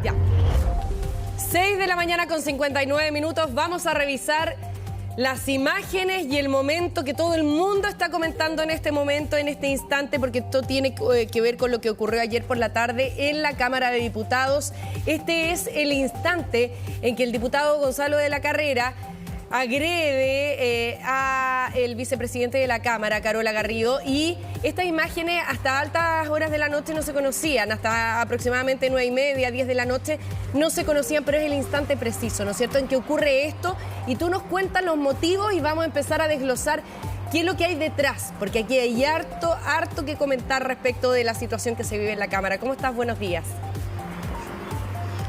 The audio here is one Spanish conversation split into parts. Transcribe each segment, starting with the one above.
Ya. 6 de la mañana con 59 minutos. Vamos a revisar las imágenes y el momento que todo el mundo está comentando en este momento, en este instante, porque esto tiene que ver con lo que ocurrió ayer por la tarde en la Cámara de Diputados. Este es el instante en que el diputado Gonzalo de la Carrera agrede a el vicepresidente de la Cámara, Carola Garrido, y estas imágenes hasta altas horas de la noche no se conocían, hasta aproximadamente 9:30, 10 de la noche no se conocían, pero es el instante preciso, ¿no es cierto?, en que ocurre esto, y tú nos cuentas los motivos y vamos a empezar a desglosar qué es lo que hay detrás, porque aquí hay harto que comentar respecto de la situación que se vive en la Cámara. ¿Cómo estás? Buenos días.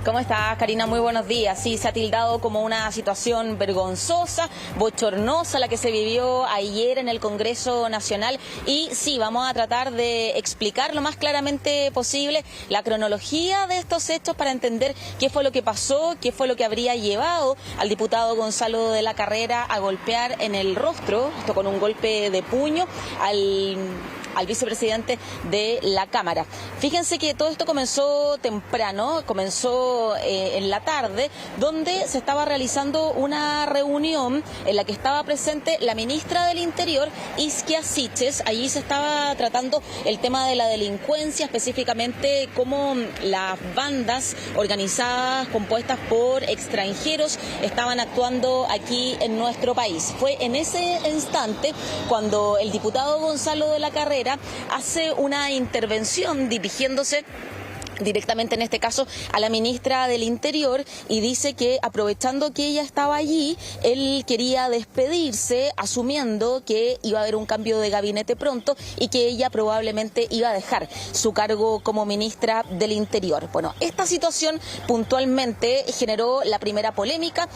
¿Cómo estás, Karina? Muy buenos días. Sí, se ha tildado como una situación vergonzosa, bochornosa la que se vivió ayer en el Congreso Nacional, y sí, vamos a tratar de explicar lo más claramente posible la cronología de estos hechos para entender qué fue lo que pasó, qué fue lo que habría llevado al diputado Gonzalo de la Carrera a golpear en el rostro, esto con un golpe de puño, al vicepresidente de la Cámara. Fíjense que todo esto comenzó temprano, comenzó en la tarde, donde se estaba realizando una reunión en la que estaba presente la ministra del Interior, Isquia Siches. Allí se estaba tratando el tema de la delincuencia, específicamente cómo las bandas organizadas, compuestas por extranjeros, estaban actuando aquí en nuestro país. Fue en ese instante cuando el diputado Gonzalo de la Carrera hace una intervención dirigiéndose directamente en este caso a la ministra del Interior, y dice que aprovechando que ella estaba allí, él quería despedirse asumiendo que iba a haber un cambio de gabinete pronto y que ella probablemente iba a dejar su cargo como ministra del Interior. Bueno, esta situación puntualmente generó la primera polémica,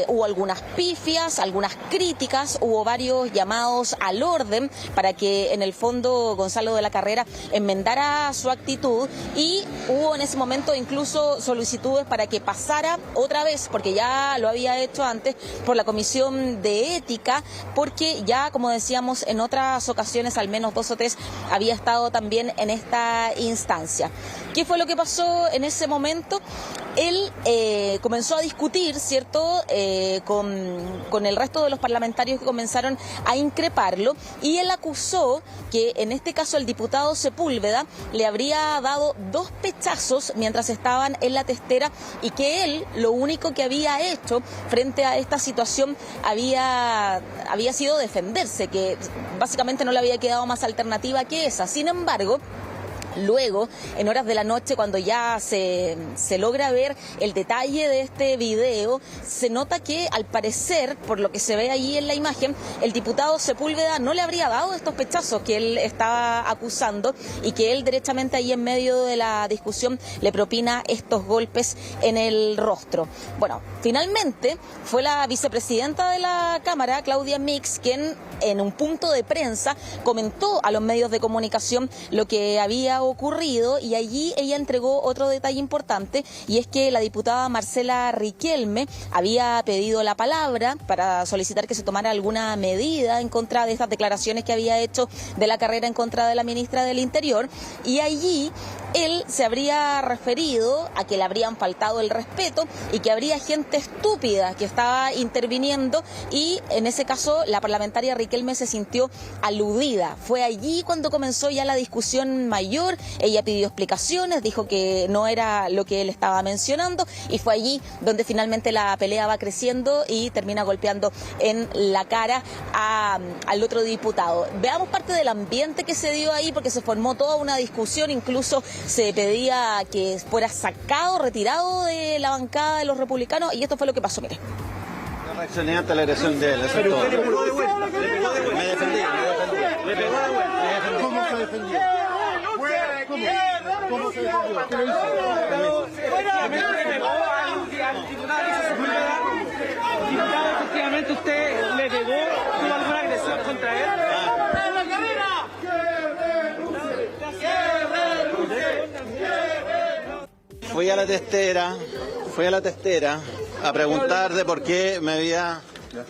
hubo algunas pifias, algunas críticas, hubo varios llamados al orden para que en el fondo Gonzalo de la Carrera enmendara su actitud, y hubo en ese momento incluso solicitudes para que pasara otra vez, porque ya lo había hecho antes, por la Comisión de Ética, porque ya, como decíamos, en otras ocasiones, al menos 2 o 3, había estado también en esta instancia. ¿Qué fue lo que pasó en ese momento? Él comenzó a discutir, ¿cierto?, con el resto de los parlamentarios que comenzaron a increparlo, y él acusó que en este caso el diputado Sepúlveda le habría dado 2 pechazos mientras estaban en la testera, y que él lo único que había hecho frente a esta situación había sido defenderse, que básicamente no le había quedado más alternativa que esa. Sin embargo, luego, en horas de la noche, cuando ya se logra ver el detalle de este video, se nota que, al parecer, por lo que se ve allí en la imagen, el diputado Sepúlveda no le habría dado estos pechazos que él estaba acusando, y que él derechamente ahí en medio de la discusión le propina estos golpes en el rostro. Bueno, finalmente fue la vicepresidenta de la Cámara, Claudia Mix, quien en un punto de prensa comentó a los medios de comunicación lo que había ocurrido, y allí ella entregó otro detalle importante, y es que la diputada Marcela Riquelme había pedido la palabra para solicitar que se tomara alguna medida en contra de estas declaraciones que había hecho de la Carrera en contra de la ministra del Interior, y allí él se habría referido a que le habrían faltado el respeto y que habría gente estúpida que estaba interviniendo, y en ese caso la parlamentaria Riquelme se sintió aludida. Fue allí cuando comenzó ya la discusión mayor. Ella pidió explicaciones, dijo que no era lo que él estaba mencionando, y fue allí donde finalmente la pelea va creciendo y termina golpeando en la cara al otro diputado. Veamos parte del ambiente que se dio ahí, porque se formó toda una discusión, incluso se pedía que fuera sacado, retirado de la bancada de los republicanos, y esto fue lo que pasó, mire. No reaccioné ante la agresión de él, eso es todo. Me defendí. Le pegó de vuelta. Me defendí. ¿Cómo se defendió? ¿Cómo se defendió? Efectivamente, usted le pegó, tuvo alguna agresión contra él. Fui a la testera a preguntar de por qué me había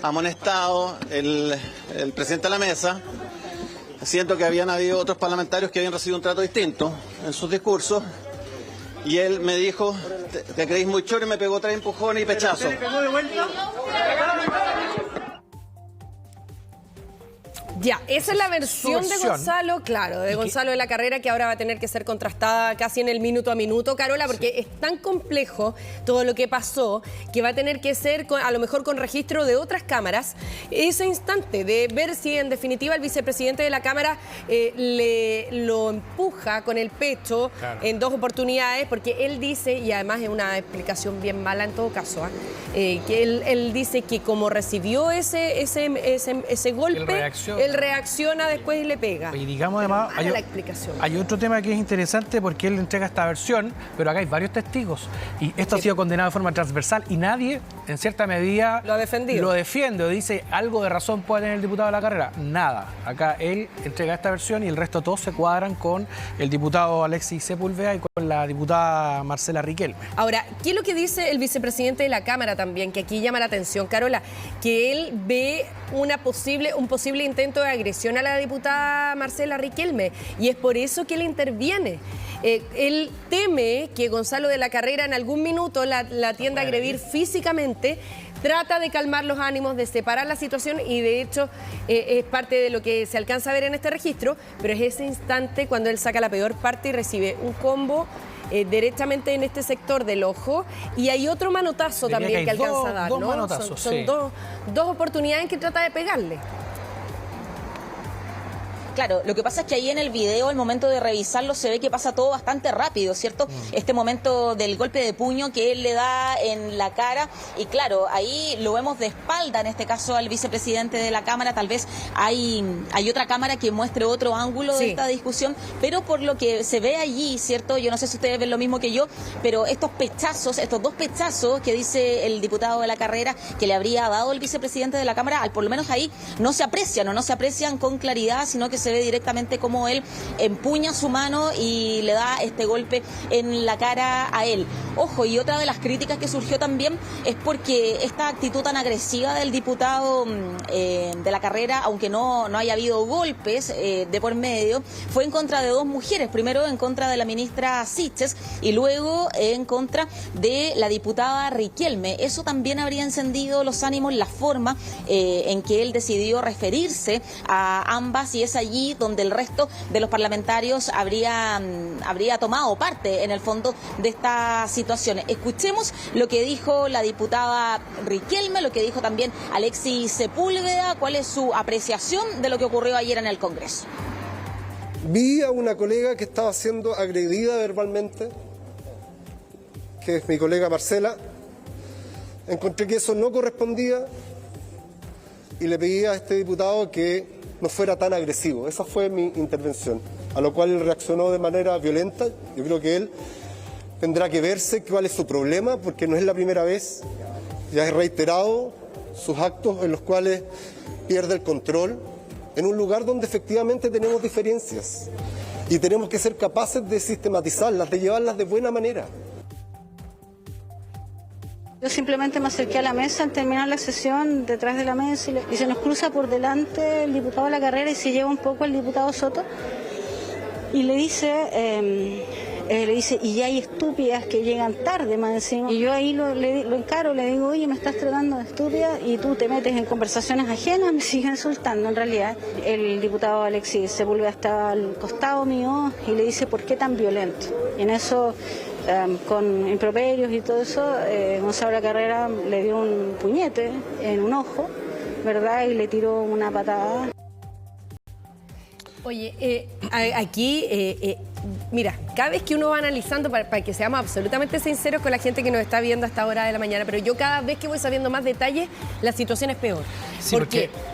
amonestado el presidente de la mesa. Siento que habían habido otros parlamentarios que habían recibido un trato distinto en sus discursos, y él me dijo, te creéis muy choro, y me pegó 3 empujones y pechazos. ¿Le pegó de vuelta? Ya, esa es la versión de Gonzalo, claro, de Gonzalo de la Carrera, que ahora va a tener que ser contrastada casi en el minuto a minuto, Carola, porque es tan complejo todo lo que pasó que va a tener que ser, a lo mejor con registro de otras cámaras, ese instante de ver si en definitiva el vicepresidente de la Cámara lo empuja con el pecho en 2 oportunidades, porque él dice, y además es una explicación bien mala en todo caso, que él dice que como recibió ese golpe, él reacciona después y le pega. Y digamos además, hay otro tema que es interesante porque él entrega esta versión, pero acá hay varios testigos. Y esto ha sido condenado de forma transversal y nadie, en cierta medida, lo ha defendido. Lo defiende o dice algo de razón puede tener el diputado de la Carrera. Nada. Acá él entrega esta versión y el resto todos se cuadran con el diputado Alexis Sepúlveda y con la diputada Marcela Riquelme. Ahora, ¿qué es lo que dice el vicepresidente de la Cámara también? Que aquí llama la atención, Carola, que él ve un posible intento de agresión a la diputada Marcela Riquelme y es por eso que él interviene. Él teme que Gonzalo de la Carrera en algún minuto la tienda a agredir físicamente, trata de calmar los ánimos, de separar la situación y de hecho es parte de lo que se alcanza a ver en este registro, pero es ese instante cuando él saca la peor parte y recibe un combo derechamente en este sector del ojo y hay otro manotazo también que alcanza a dar, dos ¿no? manotazos, son dos oportunidades en que trata de pegarle. Claro, lo que pasa es que ahí en el video, al momento de revisarlo, se ve que pasa todo bastante rápido, ¿cierto? Este momento del golpe de puño que él le da en la cara y claro, ahí lo vemos de espalda, en este caso al vicepresidente de la Cámara, tal vez hay otra cámara que muestre otro ángulo de esta discusión, pero por lo que se ve allí, ¿cierto? Yo no sé si ustedes ven lo mismo que yo, pero estos 2 pechazos que dice el diputado de la Carrera que le habría dado el vicepresidente de la Cámara, por lo menos ahí no se aprecian o no se aprecian con claridad, sino que se ve directamente cómo él empuña su mano y le da este golpe en la cara a él. Ojo, y otra de las críticas que surgió también es porque esta actitud tan agresiva del diputado de la Carrera, aunque no haya habido golpes de por medio, fue en contra de 2 mujeres, primero en contra de la ministra Siches y luego en contra de la diputada Riquelme. Eso también habría encendido los ánimos, la forma en que él decidió referirse a ambas y es allí donde el resto de los parlamentarios habría tomado parte en el fondo de esta situación. Escuchemos lo que dijo la diputada Riquelme, lo que dijo también Alexis Sepúlveda, cuál es su apreciación de lo que ocurrió ayer en el Congreso. Vi a una colega que estaba siendo agredida verbalmente, que es mi colega Marcela. Encontré que eso no correspondía y le pedí a este diputado que no fuera tan agresivo. Esa fue mi intervención, a lo cual él reaccionó de manera violenta. Yo creo que él tendrá que verse cuál es su problema, porque no es la primera vez, ya he reiterado sus actos en los cuales pierde el control, en un lugar donde efectivamente tenemos diferencias y tenemos que ser capaces de sistematizarlas, de llevarlas de buena manera. Yo simplemente me acerqué a la mesa al terminar la sesión, detrás de la mesa, y se nos cruza por delante el diputado de la Carrera y se lleva un poco el diputado Soto y le dice, y hay estúpidas que llegan tarde más encima. Y yo ahí lo encaro, le digo, oye, me estás tratando de estúpida y tú te metes en conversaciones ajenas, me sigue insultando. En realidad, el diputado Alexis Sepúlveda estaba al costado mío y le dice, ¿por qué tan violento? Y en eso, con improperios y todo eso, Gonzalo de la Carrera le dio un puñete en un ojo, ¿verdad? Y le tiró una patada. Oye, aquí, mira, cada vez que uno va analizando, para que seamos absolutamente sinceros con la gente que nos está viendo a esta hora de la mañana, pero yo cada vez que voy sabiendo más detalles, la situación es peor. Sí,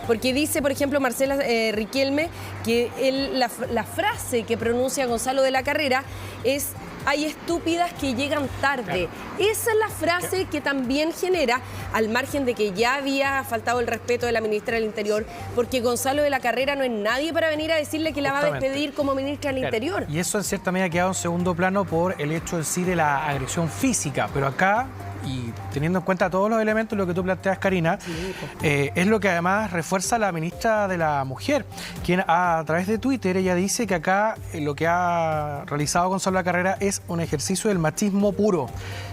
porque dice, por ejemplo, Marcela Riquelme, que la frase que pronuncia Gonzalo de la Carrera es: hay estúpidas que llegan tarde. Claro. Esa es la frase que también genera, al margen de que ya había faltado el respeto de la ministra del Interior, porque Gonzalo de la Carrera no es nadie para venir a decirle que la va a despedir como ministra del Interior. Y eso en cierta medida ha quedado en segundo plano por el hecho en sí de la agresión física, pero acá y teniendo en cuenta todos los elementos, lo que tú planteas, Karina, es lo que además refuerza la ministra de la Mujer, quien a través de Twitter ella dice que acá lo que ha realizado Gonzalo Carrera es un ejercicio del machismo puro.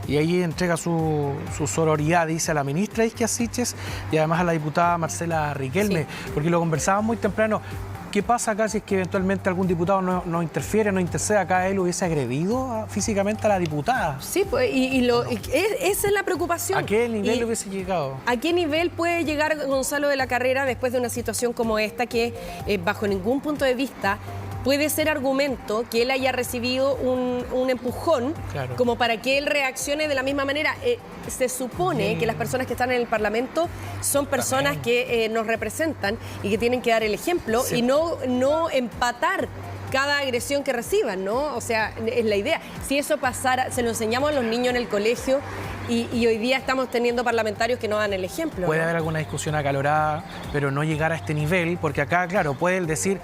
Y ahí entrega su sororidad, dice, a la ministra Isquia Siches y además a la diputada Marcela Riquelme, porque lo conversábamos muy temprano. ¿Qué pasa acá si es que eventualmente algún diputado no interfiere, no intercede? Acá él hubiese agredido físicamente a la diputada. Sí, pues, esa es la preocupación. ¿A qué nivel le hubiese llegado? ¿A qué nivel puede llegar Gonzalo de la Carrera después de una situación como esta que, bajo ningún punto de vista, puede ser argumento que él haya recibido un empujón, claro, como para que él reaccione de la misma manera? Se supone que las personas que están en el Parlamento son personas que nos representan y que tienen que dar el ejemplo y no empatar cada agresión que reciban, ¿no? O sea, es la idea. Si eso pasara, se lo enseñamos a los niños en el colegio y hoy día estamos teniendo parlamentarios que no dan el ejemplo. Puede haber alguna discusión acalorada, pero no llegar a este nivel, porque acá, claro, puede él decir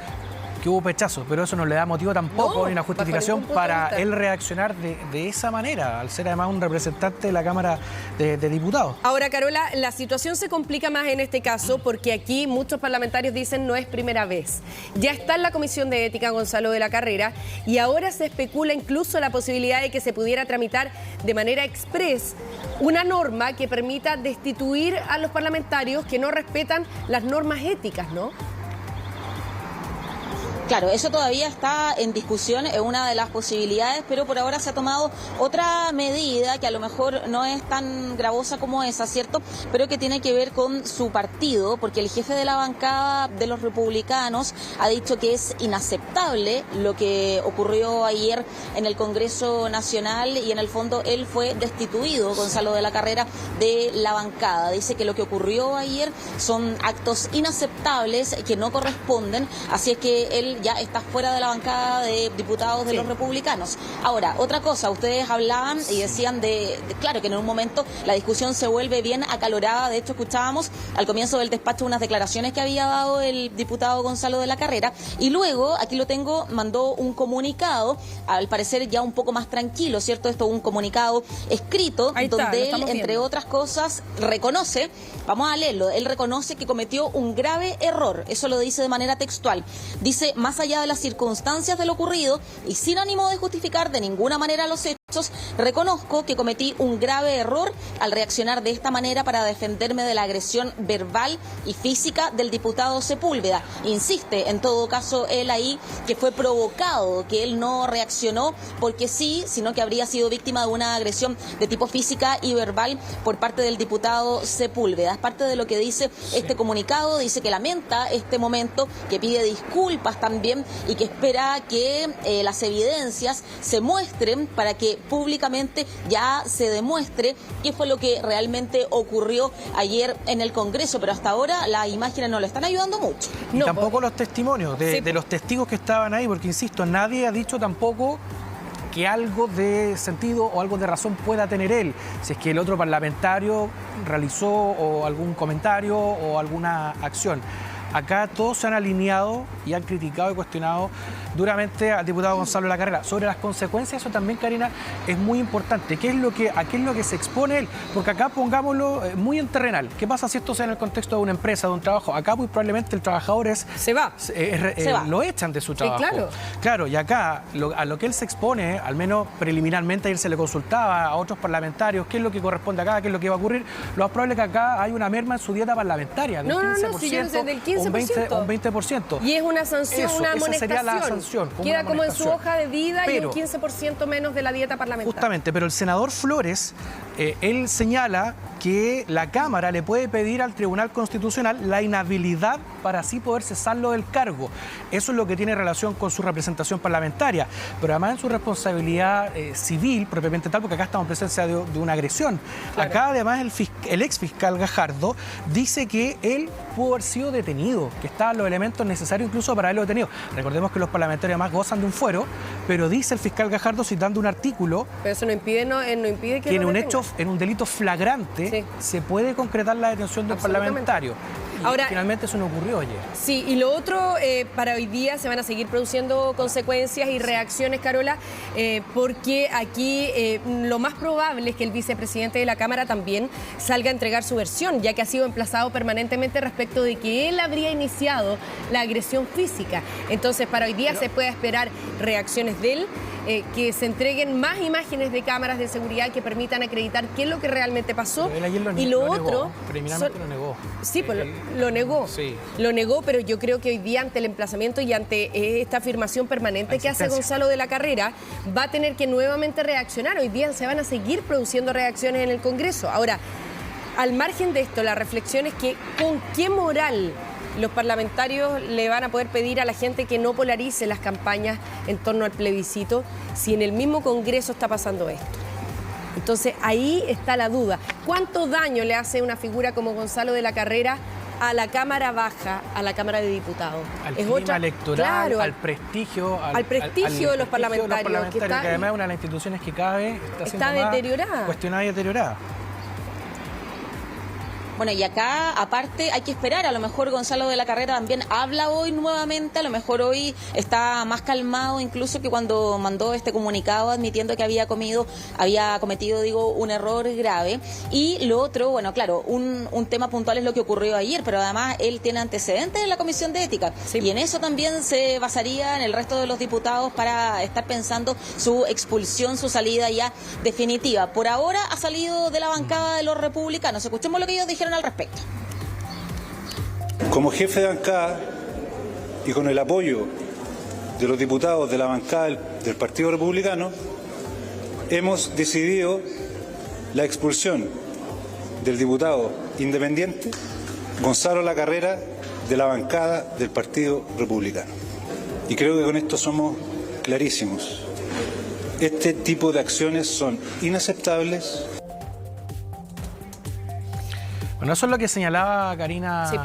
que hubo pechazos, pero eso no le da motivo tampoco ni una justificación para él reaccionar de esa manera, al ser además un representante de la Cámara de Diputados. Ahora, Carola, la situación se complica más en este caso porque aquí muchos parlamentarios dicen no es primera vez. Ya está en la Comisión de Ética Gonzalo de la Carrera y ahora se especula incluso la posibilidad de que se pudiera tramitar de manera express una norma que permita destituir a los parlamentarios que no respetan las normas éticas, ¿no? Claro, eso todavía está en discusión, es una de las posibilidades, pero por ahora se ha tomado otra medida que a lo mejor no es tan gravosa como esa, ¿cierto? Pero que tiene que ver con su partido, porque el jefe de la bancada de los republicanos ha dicho que es inaceptable lo que ocurrió ayer en el Congreso Nacional y en el fondo él fue destituido, Gonzalo de la Carrera, de la bancada. Dice que lo que ocurrió ayer son actos inaceptables que no corresponden, así es que él ya está fuera de la bancada de diputados de los republicanos. Ahora, otra cosa, ustedes hablaban y decían claro, que en un momento la discusión se vuelve bien acalorada. De hecho, escuchábamos al comienzo del despacho unas declaraciones que había dado el diputado Gonzalo de la Carrera y luego, aquí lo tengo, mandó un comunicado, al parecer ya un poco más tranquilo, ¿cierto? Esto un comunicado escrito donde él, entre otras cosas, reconoce, vamos a leerlo, él reconoce que cometió un grave error, eso lo dice de manera textual. Dice, más allá de las circunstancias de lo ocurrido y sin ánimo de justificar de ninguna manera los hechos, reconozco que cometí un grave error al reaccionar de esta manera para defenderme de la agresión verbal y física del diputado Sepúlveda. Insiste, en todo caso, él ahí que fue provocado, que él no reaccionó porque sí, sino que habría sido víctima de una agresión de tipo física y verbal por parte del diputado Sepúlveda. Es parte de lo que dice este comunicado, dice que lamenta este momento, que pide disculpas también y que espera que las evidencias se muestren para que públicamente ya se demuestre qué fue lo que realmente ocurrió ayer en el Congreso, pero hasta ahora las imágenes no le están ayudando mucho. Y tampoco los testimonios de los testigos que estaban ahí, porque insisto, nadie ha dicho tampoco que algo de sentido o algo de razón pueda tener él, si es que el otro parlamentario realizó o algún comentario o alguna acción. Acá todos se han alineado y han criticado y cuestionado duramente al diputado Gonzalo de la Carrera. Sobre las consecuencias, eso también, Karina, es muy importante. ¿A qué es lo que se expone él? Porque acá, pongámoslo muy en terrenal. ¿Qué pasa si esto sea en el contexto de una empresa, de un trabajo? Acá muy probablemente el trabajador se va. Lo echan de su trabajo. Claro, y acá a lo que él se expone, al menos preliminarmente, ayer se le consultaba a otros parlamentarios qué es lo que corresponde acá, qué es lo que va a ocurrir. Lo más probable es que acá hay una merma en su dieta parlamentaria del 15%, si yo no sé, del 15%. Un 20%. Y es una sanción, una amonestación. Esa sería la sanción. Queda como en su hoja de vida y un 15% menos de la dieta parlamentaria. Justamente, pero el senador Flores, él señala que la Cámara le puede pedir al Tribunal Constitucional la inhabilidad para así poder cesarlo del cargo. Eso es lo que tiene relación con su representación parlamentaria, pero además en su responsabilidad civil, propiamente tal, porque acá estamos en presencia de una agresión. Claro. Acá además el ex fiscal Gajardo dice que él pudo haber sido detenido, que estaban los elementos necesarios incluso para haberlo detenido. Recordemos que los parlamentarios además gozan de un fuero, pero dice el fiscal Gajardo, citando un artículo, pero eso no impide que en un delito flagrante se puede concretar la detención del parlamentario. Ahora, finalmente eso no ocurrió ayer. Sí, y lo otro, para hoy día se van a seguir produciendo consecuencias y reacciones, Carola, porque aquí lo más probable es que el vicepresidente de la Cámara también salga a entregar su versión, ya que ha sido emplazado permanentemente respecto de que él habría iniciado la agresión física. Entonces, para hoy día se puede esperar reacciones de él, que se entreguen más imágenes de cámaras de seguridad que permitan acreditar qué es lo que realmente pasó. Pero él ayer y lo otro, negó, preliminarmente lo negó. Sí, pues lo negó. Sí. Lo negó, pero yo creo que hoy día ante el emplazamiento y ante esta afirmación permanente que hace Gonzalo de la Carrera, va a tener que nuevamente reaccionar. Hoy día se van a seguir produciendo reacciones en el Congreso. Ahora, al margen de esto, la reflexión es que con qué moral los parlamentarios le van a poder pedir a la gente que no polarice las campañas en torno al plebiscito si en el mismo Congreso está pasando esto. Entonces ahí está la duda. ¿Cuánto daño le hace una figura como Gonzalo de la Carrera a la Cámara Baja, a la Cámara de Diputados? Al clima electoral, claro, al prestigio, al prestigio de los parlamentarios, que además es una de las instituciones que cada vez está deteriorada. Cuestionada y deteriorada. Bueno, y acá, aparte, hay que esperar. A lo mejor Gonzalo de la Carrera también habla hoy nuevamente. A lo mejor hoy está más calmado incluso que cuando mandó este comunicado admitiendo que había cometido, un error grave. Y lo otro, bueno, claro, un tema puntual es lo que ocurrió ayer, pero además él tiene antecedentes en la Comisión de Ética. Sí. Y en eso también se basaría en el resto de los diputados para estar pensando su expulsión, su salida ya definitiva. Por ahora ha salido de la bancada de los republicanos. Escuchemos lo que ellos dijeron al respecto. Como jefe de bancada y con el apoyo de los diputados de la bancada del Partido Republicano, hemos decidido la expulsión del diputado independiente Gonzalo La Carrera de la bancada del Partido Republicano. Y creo que con esto somos clarísimos. Este tipo de acciones son inaceptables. Bueno, eso es lo que señalaba Karina, sí,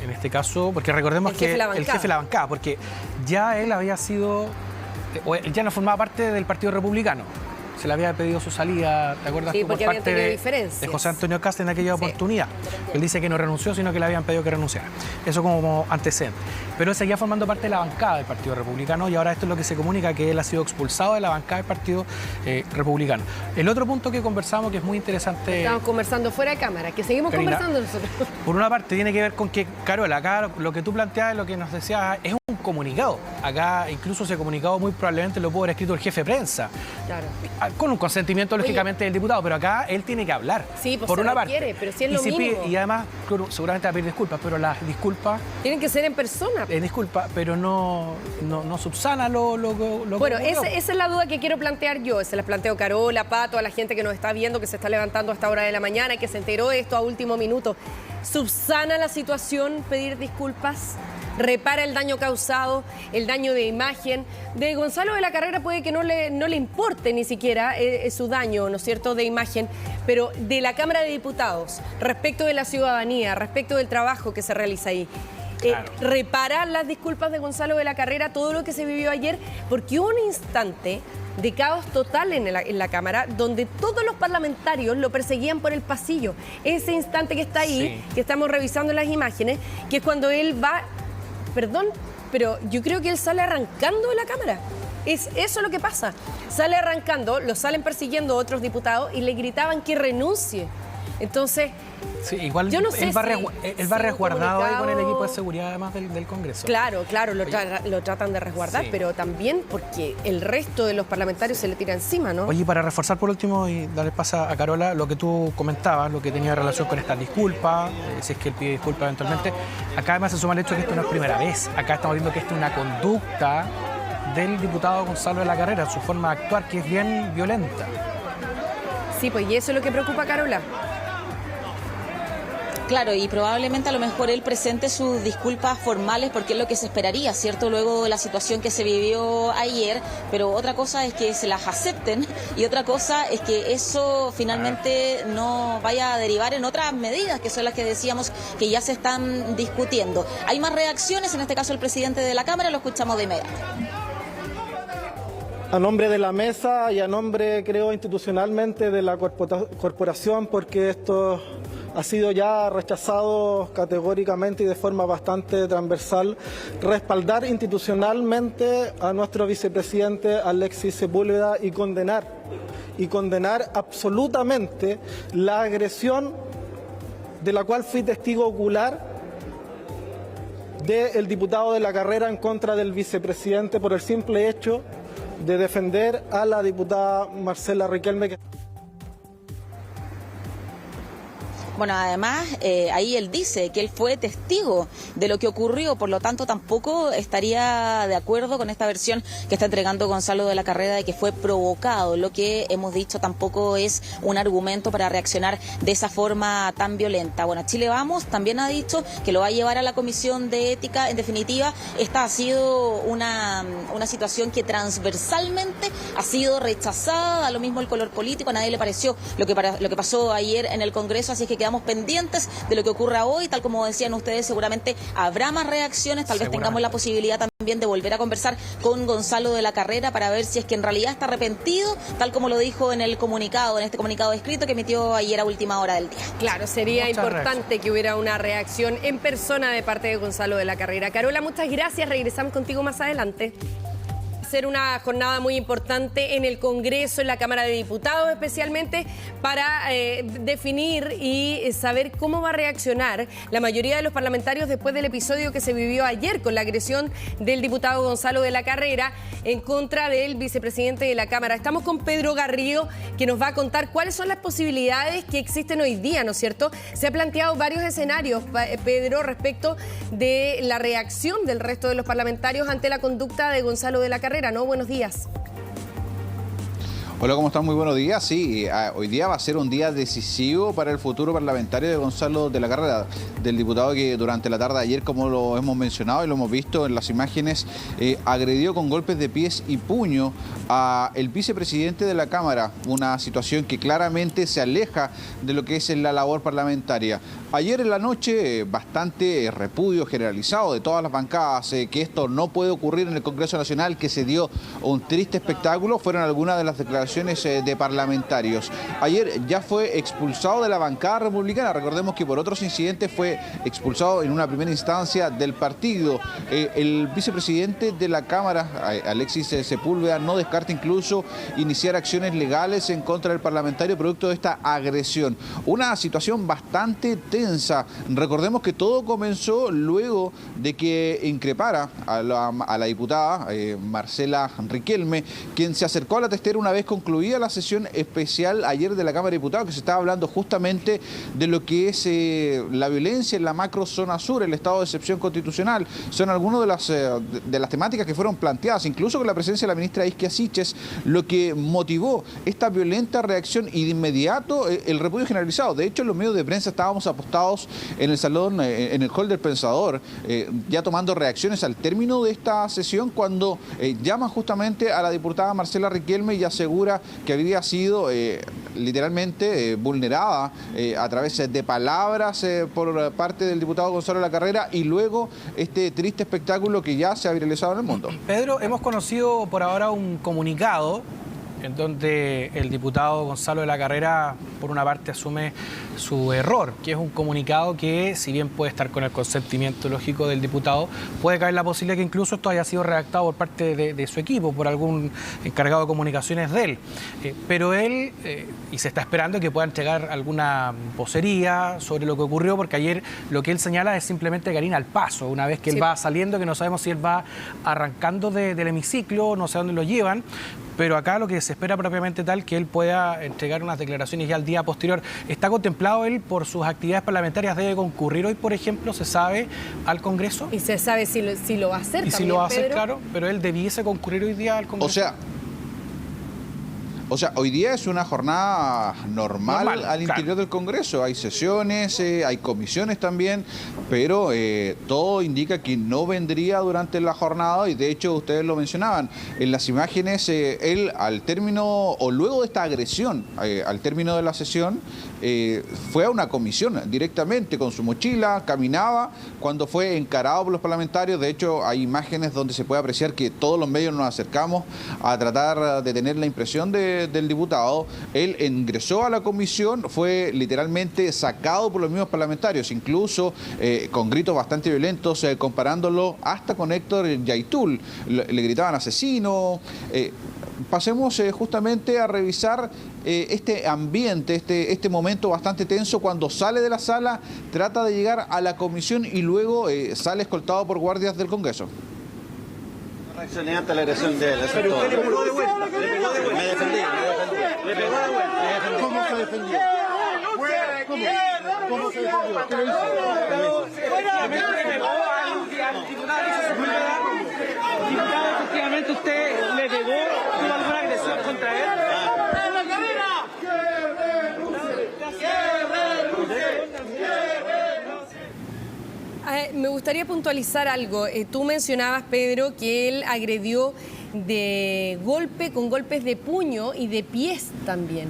en este caso, porque recordemos que el jefe de la bancada, porque ya él había sido, ya no formaba parte del Partido Republicano. Se le había pedido su salida, ¿te acuerdas? Sí, porque por parte de José Antonio Kast en aquella oportunidad. Él dice que no renunció, sino que le habían pedido que renunciara. Eso como antecedente. Pero él seguía formando parte de la bancada del Partido Republicano y ahora esto es lo que se comunica, que él ha sido expulsado de la bancada del Partido Republicano. El otro punto que conversamos, que es muy interesante... Estamos conversando fuera de cámara, que seguimos Karina, conversando nosotros. Por una parte tiene que ver con que, Carola, acá lo que tú planteabas, lo que nos decías, es un comunicado. Acá incluso ese comunicado muy probablemente lo pudo haber escrito el jefe de prensa. Claro. Con un consentimiento, lógicamente, del diputado, pero acá él tiene que hablar. Sí, pues por una parte. Quiere, pero si es lo mínimo. Y además, seguramente va a pedir disculpas, pero las disculpas... Tienen que ser en persona. Disculpa, pero no subsana lo bueno, esa es la duda que quiero plantear yo. Se las planteo Carola, Pato, a la gente que nos está viendo, que se está levantando a esta hora de la mañana y que se enteró de esto a último minuto. ¿Subsana la situación pedir disculpas? ¿Repara el daño causado, el daño de imagen? De Gonzalo de la Carrera puede que no le importe ni siquiera su daño, ¿no es cierto?, de imagen, pero de la Cámara de Diputados, respecto de la ciudadanía, respecto del trabajo que se realiza ahí. Claro. ¿Reparar las disculpas de Gonzalo de la Carrera, todo lo que se vivió ayer? Porque hubo un instante de caos total en la Cámara, donde todos los parlamentarios lo perseguían por el pasillo. Ese instante que está ahí, sí, que estamos revisando las imágenes, que es cuando él va... Perdón, pero yo creo que él sale arrancando de la Cámara. Es eso lo que pasa. Sale arrancando, lo salen persiguiendo otros diputados y le gritaban que renuncie. Entonces, sí, igual yo no sé él va resguardado ahí con el equipo de seguridad además del Congreso. Claro, lo tratan de resguardar, sí, pero también porque el resto de los parlamentarios se le tira encima, ¿no? Oye, para reforzar por último y darle paso a Carola, lo que tú comentabas, lo que tenía relación con estas disculpas, si es que él pide disculpas eventualmente, acá además se suma el hecho de que esto no es primera vez. Acá estamos viendo que esta es una conducta del diputado Gonzalo de la Carrera, su forma de actuar, que es bien violenta. Sí, pues y eso es lo que preocupa a Carola. Claro, y probablemente a lo mejor él presente sus disculpas formales porque es lo que se esperaría, ¿cierto? Luego de la situación que se vivió ayer, pero otra cosa es que se las acepten y otra cosa es que eso finalmente no vaya a derivar en otras medidas, que son las que decíamos que ya se están discutiendo. Hay más reacciones, en este caso el presidente de la Cámara, lo escuchamos de inmediato. A nombre de la mesa y a nombre, creo, institucionalmente de la corporación, porque estos ha sido ya rechazado categóricamente y de forma bastante transversal respaldar institucionalmente a nuestro vicepresidente Alexis Sepúlveda y condenar absolutamente la agresión de la cual fui testigo ocular del diputado de la carrera en contra del vicepresidente por el simple hecho de defender a la diputada Marcela Riquelme. Bueno, además, ahí él dice que él fue testigo de lo que ocurrió, por lo tanto tampoco estaría de acuerdo con esta versión que está entregando Gonzalo de la Carrera de que fue provocado. Lo que hemos dicho tampoco es un argumento para reaccionar de esa forma tan violenta. Bueno, Chile Vamos también ha dicho que lo va a llevar a la Comisión de Ética. En definitiva, esta ha sido una situación que transversalmente ha sido rechazada, a lo mismo el color político, a nadie le pareció lo que pasó ayer en el Congreso, así que quedamos pendientes de lo que ocurra hoy. Tal como decían ustedes, seguramente habrá más reacciones, tal vez tengamos la posibilidad también de volver a conversar con Gonzalo de la Carrera para ver si es que en realidad está arrepentido, tal como lo dijo en el comunicado, en este comunicado escrito que emitió ayer a última hora del día. Claro, sería importante que hubiera una reacción en persona de parte de Gonzalo de la Carrera. Carola, muchas gracias, regresamos contigo más adelante. Ser una jornada muy importante en el Congreso, en la Cámara de Diputados especialmente, para definir y saber cómo va a reaccionar la mayoría de los parlamentarios después del episodio que se vivió ayer con la agresión del diputado Gonzalo de la Carrera en contra del vicepresidente de la Cámara. Estamos con Pedro Garrido, que nos va a contar cuáles son las posibilidades que existen hoy día, ¿no es cierto? Se ha planteado varios escenarios, Pedro, respecto de la reacción del resto de los parlamentarios ante la conducta de Gonzalo de la Carrera. ¿No? Buenos días. Hola, ¿cómo están? Muy buenos días. Sí, hoy día va a ser un día decisivo para el futuro parlamentario de Gonzalo de la Carrera, del diputado que durante la tarde de ayer, como lo hemos mencionado y lo hemos visto en las imágenes, agredió con golpes de pies y puño a el vicepresidente de la Cámara, una situación que claramente se aleja de lo que es la labor parlamentaria. Ayer en la noche, bastante repudio generalizado de todas las bancadas, que esto no puede ocurrir en el Congreso Nacional, que se dio un triste espectáculo, fueron algunas de las declaraciones de parlamentarios. Ayer ya fue expulsado de la bancada republicana, recordemos que por otros incidentes fue expulsado en una primera instancia del partido. El vicepresidente de la Cámara, Alexis Sepúlveda, no descarta incluso iniciar acciones legales en contra del parlamentario producto de esta agresión. Una situación bastante tensa. Recordemos que todo comenzó luego de que increpara a la diputada Marcela Riquelme, quien se acercó a la testera una vez concluida la sesión especial ayer de la Cámara de Diputados, que se estaba hablando justamente de lo que es la violencia en la macro zona sur, el estado de excepción constitucional. Son algunas de las temáticas que fueron planteadas, incluso con la presencia de la ministra Isquia Siches, lo que motivó esta violenta reacción y de inmediato el repudio generalizado. De hecho, en los medios de prensa estábamos apostados en el salón, en el hall del Pensador, ya tomando reacciones al término de esta sesión, cuando llama justamente a la diputada Marcela Riquelme y asegura que había sido literalmente vulnerada a través de palabras por parte del diputado Gonzalo de la Carrera, y luego este triste espectáculo que ya se ha viralizado en el mundo. Pedro, hemos conocido por ahora un comunicado en donde el diputado Gonzalo de la Carrera, por una parte, asume su error, que es un comunicado que, si bien puede estar con el consentimiento lógico del diputado, puede caer la posibilidad que incluso esto haya sido redactado por parte de su equipo, por algún encargado de comunicaciones de él. Pero él, y se está esperando que pueda entregar alguna vocería sobre lo que ocurrió, porque ayer lo que él señala es simplemente Karina al paso, una vez que él va saliendo, que no sabemos si él va arrancando del hemiciclo, no sé dónde lo llevan, pero acá lo que se espera propiamente tal que él pueda entregar unas declaraciones ya al día posterior. ¿Está contemplado él por sus actividades parlamentarias? ¿Debe concurrir hoy, por ejemplo, se sabe, al Congreso? Y se sabe si lo va a hacer. Y también, si lo va a hacer, claro, pero él debiese concurrir hoy día al Congreso. O sea, hoy día es una jornada normal al interior del Congreso. Hay sesiones, hay comisiones también, pero todo indica que no vendría durante la jornada, y de hecho ustedes lo mencionaban. En las imágenes, él al término, o luego de esta agresión, al término de la sesión, fue a una comisión directamente con su mochila, caminaba, cuando fue encarado por los parlamentarios. De hecho, hay imágenes donde se puede apreciar que todos los medios nos acercamos a tratar de tener la impresión de del diputado. Él ingresó a la comisión, fue literalmente sacado por los mismos parlamentarios, incluso con gritos bastante violentos, comparándolo hasta con Héctor Yaitul. Le gritaban asesino. Pasemos justamente a revisar este ambiente, este momento bastante tenso cuando sale de la sala, trata de llegar a la comisión y luego sale escoltado por guardias del Congreso. Reaccioné ante la agresión de él. Pero usted le pegó de vuelta. Me defendí. Le pegó de vuelta. ¿Cómo se defendió? ¿Cómo se defendió? ¿Qué le hizo? Diputado, efectivamente usted le pegó, tuvo alguna agresión contra él. Me gustaría puntualizar algo. Tú mencionabas, Pedro, que él agredió de golpe, con golpes de puño y de pies también.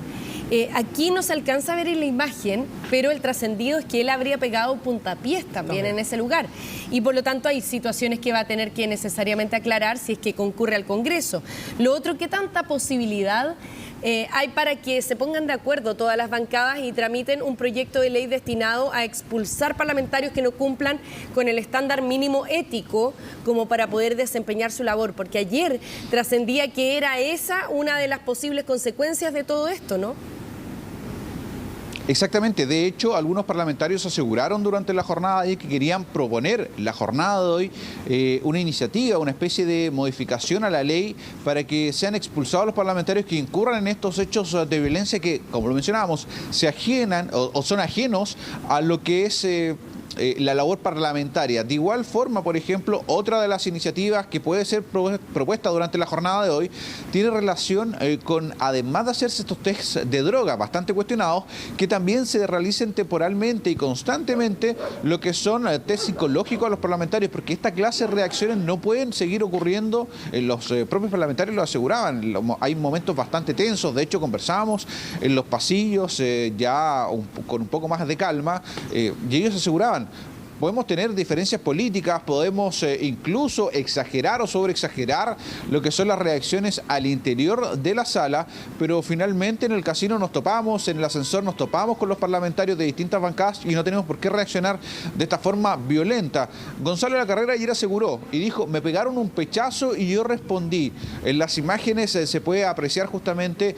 Aquí no se alcanza a ver en la imagen, pero el trascendido es que él habría pegado puntapiés también en ese lugar. Y por lo tanto hay situaciones que va a tener que necesariamente aclarar si es que concurre al Congreso. Lo otro, ¿qué tanta posibilidad hay para que se pongan de acuerdo todas las bancadas y tramiten un proyecto de ley destinado a expulsar parlamentarios que no cumplan con el estándar mínimo ético como para poder desempeñar su labor? Porque ayer trascendía que era esa una de las posibles consecuencias de todo esto, ¿no? Exactamente, de hecho algunos parlamentarios aseguraron durante la jornada de hoy que querían proponer la jornada de hoy una iniciativa, una especie de modificación a la ley para que sean expulsados los parlamentarios que incurran en estos hechos de violencia que, como lo mencionábamos, se ajenan o son ajenos a lo que es la labor parlamentaria. De igual forma, por ejemplo, otra de las iniciativas que puede ser propuesta durante la jornada de hoy tiene relación con, además de hacerse estos tests de droga bastante cuestionados, que también se realicen temporalmente y constantemente lo que son test psicológicos a los parlamentarios, porque esta clase de reacciones no pueden seguir ocurriendo. Los propios parlamentarios lo aseguraban. Hay momentos bastante tensos, de hecho conversábamos en los pasillos con un poco más de calma, y ellos aseguraban: podemos tener diferencias políticas, podemos incluso exagerar o sobreexagerar lo que son las reacciones al interior de la sala, pero finalmente en el casino nos topamos, en el ascensor nos topamos con los parlamentarios de distintas bancadas y no tenemos por qué reaccionar de esta forma violenta. Gonzalo de la Carrera ayer aseguró y dijo: me pegaron un pechazo y yo respondí. En las imágenes se puede apreciar justamente,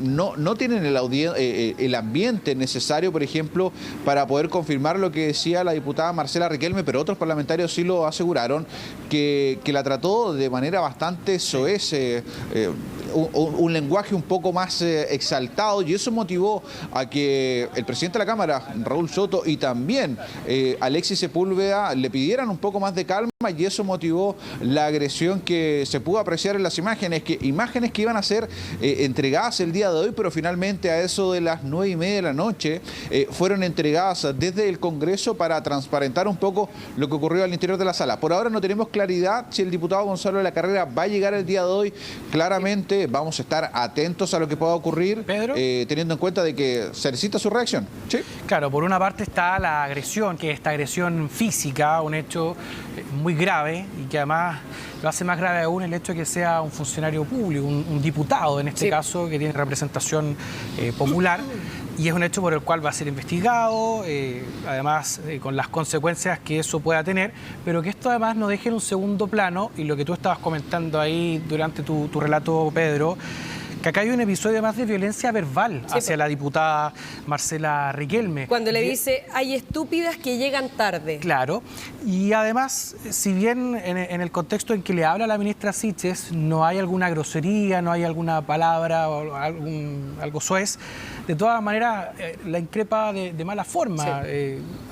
no tienen el ambiente necesario, por ejemplo, para poder confirmar lo que decía la diputada Marcela Riquelme, pero otros parlamentarios sí lo aseguraron, que la trató de manera bastante soez, un lenguaje un poco más exaltado, y eso motivó a que el presidente de la Cámara, Raúl Soto, y también Alexis Sepúlveda le pidieran un poco más de calma, y eso motivó la agresión que se pudo apreciar en las imágenes que iban a ser entregadas el día de hoy, pero finalmente a eso de las 9:30 de la noche fueron entregadas desde el Congreso para transparentar un poco lo que ocurrió al interior de la sala. Por ahora no tenemos claridad si el diputado Gonzalo de la Carrera va a llegar el día de hoy. Claramente vamos a estar atentos a lo que pueda ocurrir, teniendo en cuenta de que se necesita su reacción. ¿Sí? Claro, por una parte está la agresión, que es esta agresión física, un hecho muy grave y que además lo hace más grave aún el hecho de que sea un funcionario público, un diputado en este caso, que tiene representación popular. Y es un hecho por el cual va a ser investigado, además con las consecuencias que eso pueda tener, pero que esto además no deje en un segundo plano, y lo que tú estabas comentando ahí durante tu relato, Pedro, que acá hay un episodio más de violencia verbal hacia la diputada Marcela Riquelme. Cuando le dice: hay estúpidas que llegan tarde. Claro, y además, si bien en el contexto en que le habla la ministra Siches no hay alguna grosería, no hay alguna palabra o algo soez, de todas maneras la increpa de mala forma.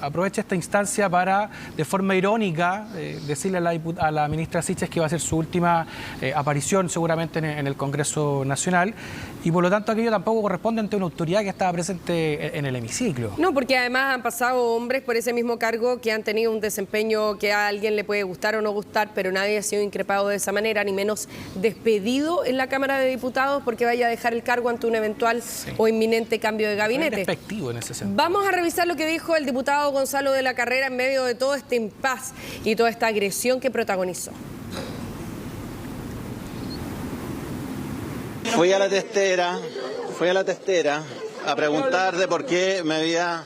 Aprovecha esta instancia para, de forma irónica, decirle a la ministra Siches que va a ser su última aparición seguramente en el Congreso Nacional, y por lo tanto aquello tampoco corresponde ante una autoridad que estaba presente en el hemiciclo. No, porque además han pasado hombres por ese mismo cargo que han tenido un desempeño que a alguien le puede gustar o no gustar, pero nadie ha sido increpado de esa manera, ni menos despedido en la Cámara de Diputados porque vaya a dejar el cargo ante un eventual o inminente cambio de gabinete. Es despectivo en ese sentido. Vamos a revisar lo que dijo el diputado Gonzalo de la Carrera en medio de todo este impas y toda esta agresión que protagonizó. Fui a la testera a preguntar de por qué me había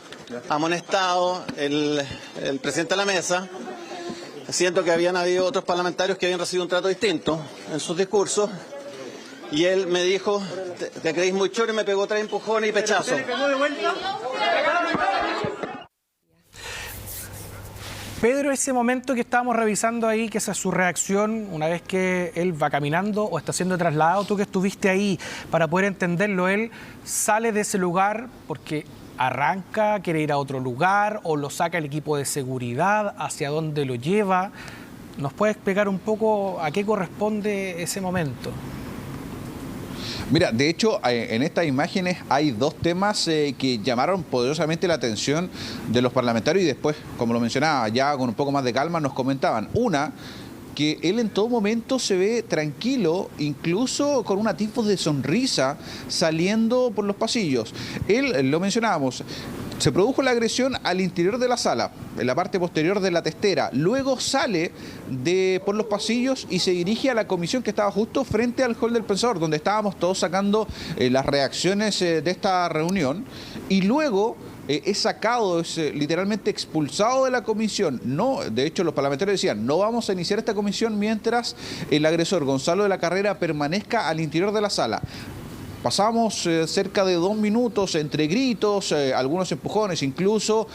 amonestado el presidente de la mesa. Siento que habían habido otros parlamentarios que habían recibido un trato distinto en sus discursos. Y él me dijo, te creéis muy choro, y me pegó 3 empujones y pechazos. Pedro, ese momento que estábamos revisando ahí, que esa es su reacción una vez que él va caminando o está siendo trasladado, tú que estuviste ahí para poder entenderlo, él sale de ese lugar porque arranca, quiere ir a otro lugar o lo saca el equipo de seguridad, hacia dónde lo lleva. ¿Nos puede explicar un poco a qué corresponde ese momento? Mira, de hecho, en estas imágenes hay 2 temas que llamaron poderosamente la atención de los parlamentarios y después, como lo mencionaba, ya con un poco más de calma nos comentaban. Una, que él en todo momento se ve tranquilo, incluso con un atisbo de sonrisa saliendo por los pasillos. Él, lo mencionábamos, se produjo la agresión al interior de la sala, en la parte posterior de la testera. Luego sale por los pasillos y se dirige a la comisión que estaba justo frente al hall del Pensador, donde estábamos todos sacando las reacciones de esta reunión. Y luego es sacado, es literalmente expulsado de la comisión. No, de hecho, los parlamentarios decían, no vamos a iniciar esta comisión mientras el agresor Gonzalo de la Carrera permanezca al interior de la sala. Pasamos cerca de 2 minutos entre gritos, algunos empujones, incluso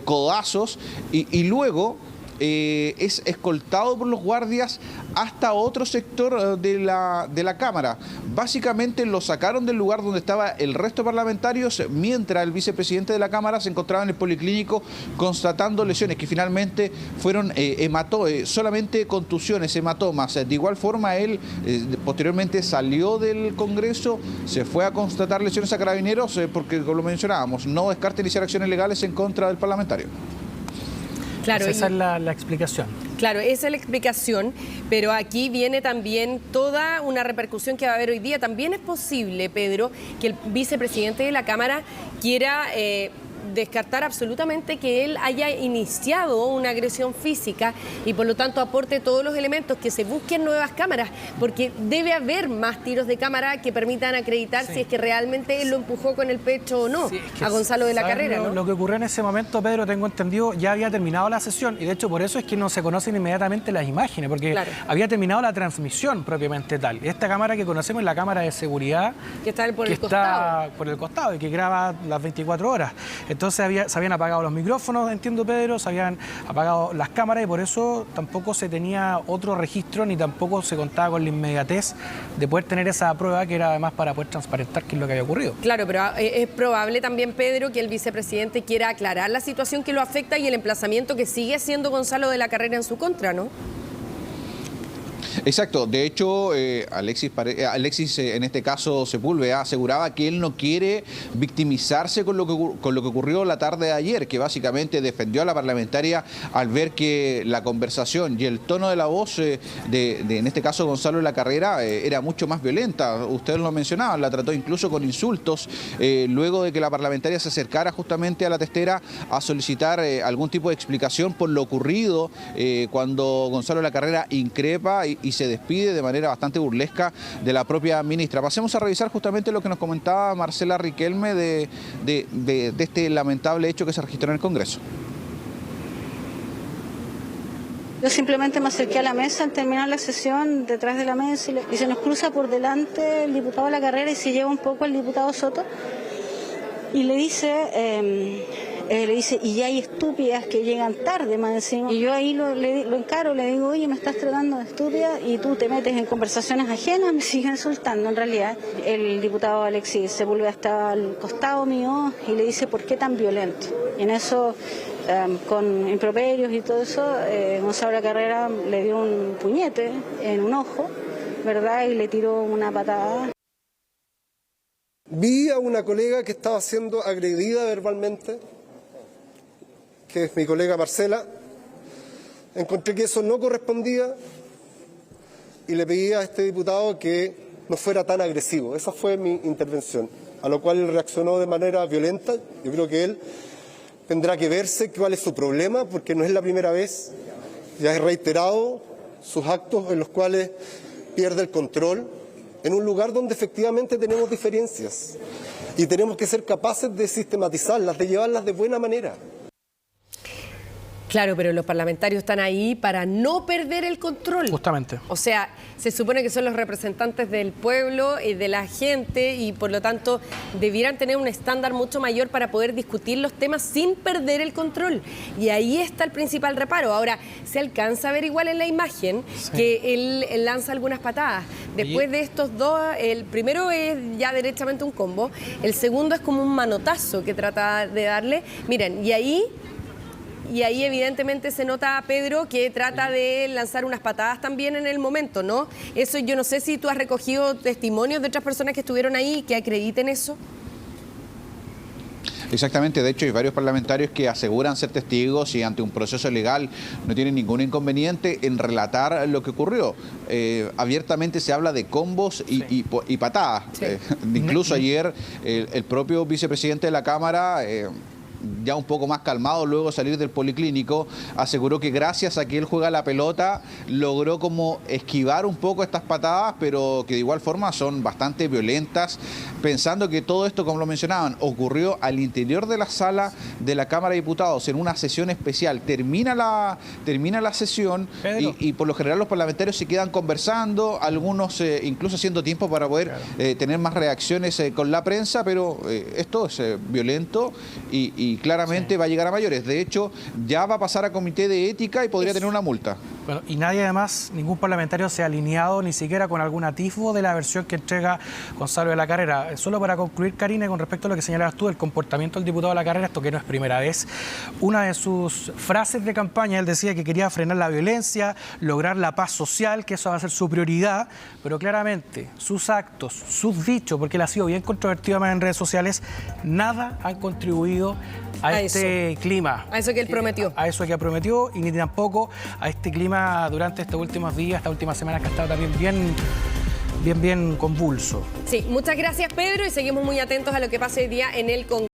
codazos, y luego es escoltado por los guardias hasta otro sector de la Cámara. Básicamente lo sacaron del lugar donde estaba el resto de parlamentarios, mientras el vicepresidente de la Cámara se encontraba en el policlínico constatando lesiones que finalmente fueron solamente contusiones, hematomas. De igual forma, él posteriormente salió del Congreso, se fue a constatar lesiones a Carabineros, porque, como lo mencionábamos, no descarta iniciar acciones legales en contra del parlamentario. Claro, esa es la explicación. Claro, esa es la explicación, pero aquí viene también toda una repercusión que va a haber hoy día. También es posible, Pedro, que el vicepresidente de la Cámara quiera descartar absolutamente que él haya iniciado una agresión física y por lo tanto aporte todos los elementos, que se busquen nuevas cámaras, porque debe haber más tiros de cámara que permitan acreditar si es que realmente él lo empujó con el pecho o no, a Gonzalo de la Carrera, ¿no? Lo que ocurrió en ese momento, Pedro, tengo entendido, ya había terminado la sesión y de hecho por eso es que no se conocen inmediatamente las imágenes, porque había terminado la transmisión propiamente tal. Esta cámara que conocemos es la cámara de seguridad que está por el costado y que graba las 24 horas. Entonces se habían apagado los micrófonos, entiendo, Pedro, se habían apagado las cámaras y por eso tampoco se tenía otro registro ni tampoco se contaba con la inmediatez de poder tener esa prueba, que era además para poder transparentar qué es lo que había ocurrido. Claro, pero es probable también, Pedro, que el vicepresidente quiera aclarar la situación que lo afecta y el emplazamiento que sigue haciendo Gonzalo de la Carrera en su contra, ¿no? Exacto, de hecho Alexis en este caso Sepúlveda aseguraba que él no quiere victimizarse con lo que ocurrió la tarde de ayer, que básicamente defendió a la parlamentaria al ver que la conversación y el tono de la voz en este caso Gonzalo de la Carrera era mucho más violenta. Ustedes lo mencionaban, la trató incluso con insultos luego de que la parlamentaria se acercara justamente a la testera a solicitar algún tipo de explicación por lo ocurrido cuando Gonzalo de la Carrera increpa y se despide de manera bastante burlesca de la propia ministra. Pasemos a revisar justamente lo que nos comentaba Marcela Riquelme de este lamentable hecho que se registró en el Congreso. Yo simplemente me acerqué a la mesa al terminar la sesión, detrás de la mesa, y se nos cruza por delante el diputado de la Carrera y se lleva un poco al diputado Soto y le dice, y ya hay estúpidas que llegan tarde, más encima. Y yo ahí lo encaro, le digo, oye, me estás tratando de estúpida y tú te metes en conversaciones ajenas, me sigue insultando. En realidad, el diputado Alexis Sepúlveda está al costado mío y le dice, ¿por qué tan violento? Y en eso, con improperios y todo eso, Gonzalo de la Carrera le dio un puñete en un ojo, ¿verdad? Y le tiró una patada. Vi a una colega que estaba siendo agredida verbalmente, que es mi colega Marcela. Encontré que eso no correspondía y le pedí a este diputado que no fuera tan agresivo. Esa fue mi intervención, a lo cual él reaccionó de manera violenta. Yo creo que él tendrá que verse cuál es su problema, porque no es la primera vez, ya he reiterado sus actos en los cuales pierde el control en un lugar donde efectivamente tenemos diferencias y tenemos que ser capaces de sistematizarlas, de llevarlas de buena manera. Claro, pero los parlamentarios están ahí para no perder el control. Justamente. O sea, se supone que son los representantes del pueblo y de la gente y por lo tanto debieran tener un estándar mucho mayor para poder discutir los temas sin perder el control. Y ahí está el principal reparo. Ahora, se alcanza a ver igual en la imagen que él lanza algunas patadas. Después de estos dos, el primero es ya derechamente un combo, el segundo es como un manotazo que trata de darle. Miren, y ahí evidentemente se nota a Pedro que trata de lanzar unas patadas también en el momento, ¿no? Eso yo no sé si tú has recogido testimonios de otras personas que estuvieron ahí que acrediten eso. Exactamente, de hecho hay varios parlamentarios que aseguran ser testigos y ante un proceso legal no tienen ningún inconveniente en relatar lo que ocurrió. Abiertamente se habla de combos y patadas. Sí. Incluso ayer el propio vicepresidente de la Cámara... ya un poco más calmado luego de salir del policlínico, aseguró que gracias a que él juega la pelota logró como esquivar un poco estas patadas, pero que de igual forma son bastante violentas, pensando que todo esto, como lo mencionaban, ocurrió al interior de la sala de la Cámara de Diputados en una sesión especial. Termina la sesión y por lo general los parlamentarios se quedan conversando, algunos incluso haciendo tiempo para poder tener más reacciones con la prensa, pero esto es violento y claramente va a llegar a mayores. De hecho, ya va a pasar a comité de ética y podría tener una multa. Bueno, y nadie además, ningún parlamentario se ha alineado ni siquiera con algún atisbo de la versión que entrega Gonzalo de la Carrera. Solo para concluir, Karina, con respecto a lo que señalabas tú, el comportamiento del diputado de la Carrera, esto que no es primera vez, una de sus frases de campaña, él decía que quería frenar la violencia, lograr la paz social, que eso va a ser su prioridad, pero claramente sus actos, sus dichos, porque él ha sido bien controvertido además en redes sociales, nada han contribuido a este clima. A eso que él prometió. A eso que prometió y ni tampoco a este clima durante estos últimos días, estas últimas semanas que ha estado también bien convulso. Sí, muchas gracias Pedro y seguimos muy atentos a lo que pase hoy día en el Congreso.